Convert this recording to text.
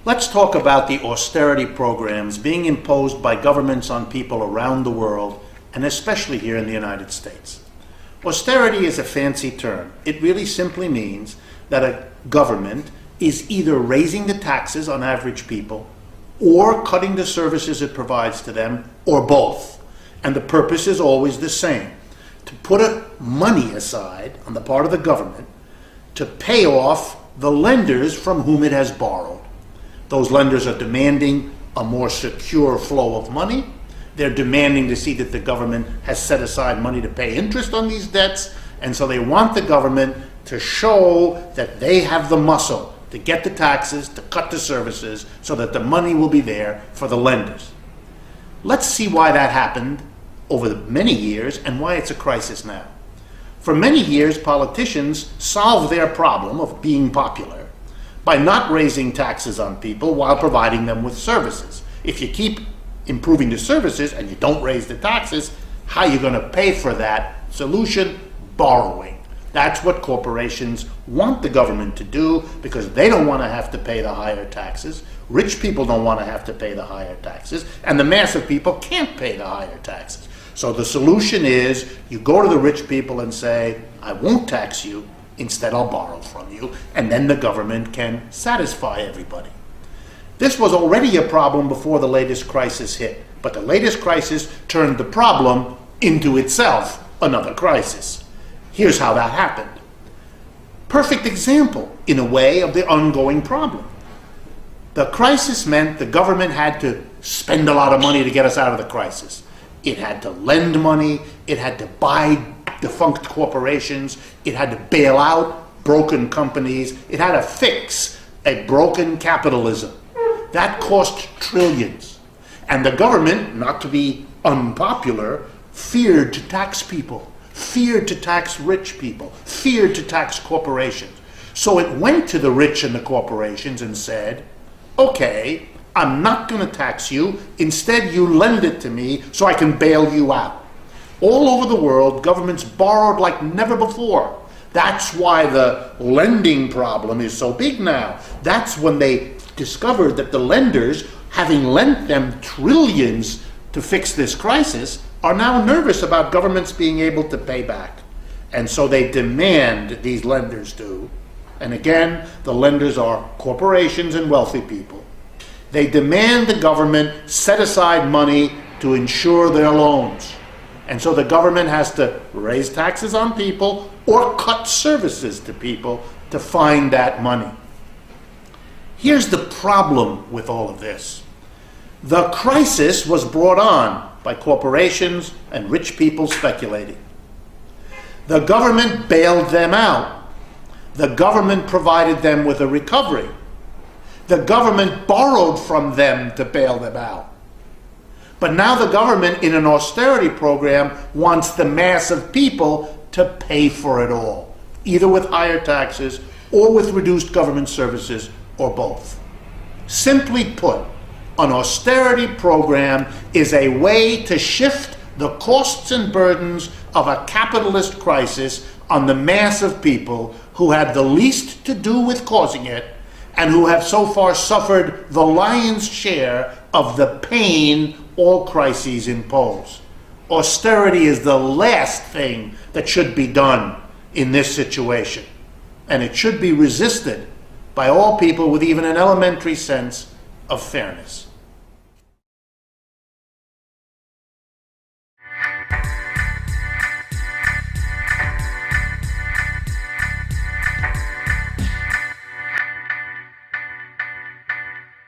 Let's talk about the austerity programs being imposed by governments on people around the world, and especially here in the United States. Austerity is a fancy term. It really simply means that a government is either raising the taxes on average people or cutting the services it provides to them, or both. And the purpose is always the same: to put money aside on the part of the government to pay off the lenders from whom it has borrowed. Those lenders are demanding a more secure flow of money. They're demanding to see that the government has set aside money to pay interest on these debts, and so they want the government to show that they have the muscle to get the taxes, to cut the services, so that the money will be there for the lenders. Let's see why that happened over the many years and why it's a crisis now. For many years, politicians solved their problem of being popular by not raising taxes on people while providing them with services. If you keep improving the services and you don't raise the taxes, how are you going to pay for that? Solution: borrowing. That's what corporations want the government to do, because they don't want to have to pay the higher taxes. Rich people don't want to have to pay the higher taxes, and the mass of people can't pay the higher taxes. So the solution is you go to the rich people and say, I won't tax you, instead I'll borrow from you, and then the government can satisfy everybody. This was already a problem before the latest crisis hit, but the latest crisis turned the problem into itself another crisis. Here's how that happened. Perfect example, in a way, of the ongoing problem. The crisis meant the government had to spend a lot of money to get us out of the crisis. It had to lend money, it had to buy defunct corporations, it had to bail out broken companies, it had to fix a broken capitalism. That cost trillions. And the government, not to be unpopular, feared to tax people, feared to tax rich people, feared to tax corporations. So it went to the rich and the corporations and said, okay, I'm not going to tax you. Instead, you lend it to me so I can bail you out. All over the world, governments borrowed like never before. That's why the lending problem is so big now. That's when they discovered that the lenders, having lent them trillions to fix this crisis, are now nervous about governments being able to pay back. And so they demand, these lenders do, and again, the lenders are corporations and wealthy people. They demand the government set aside money to insure their loans. And so the government has to raise taxes on people or cut services to people to find that money. Here's the problem with all of this. The crisis was brought on by corporations and rich people speculating. The government bailed them out. The government provided them with a recovery. The government borrowed from them to bail them out. But now the government, in an austerity program, wants the mass of people to pay for it all, either with higher taxes or with reduced government services, or both. Simply put, an austerity program is a way to shift the costs and burdens of a capitalist crisis on the mass of people who had the least to do with causing it, and who have so far suffered the lion's share of the pain all crises impose. Austerity is the last thing that should be done in this situation, and it should be resisted by all people with even an elementary sense of fairness.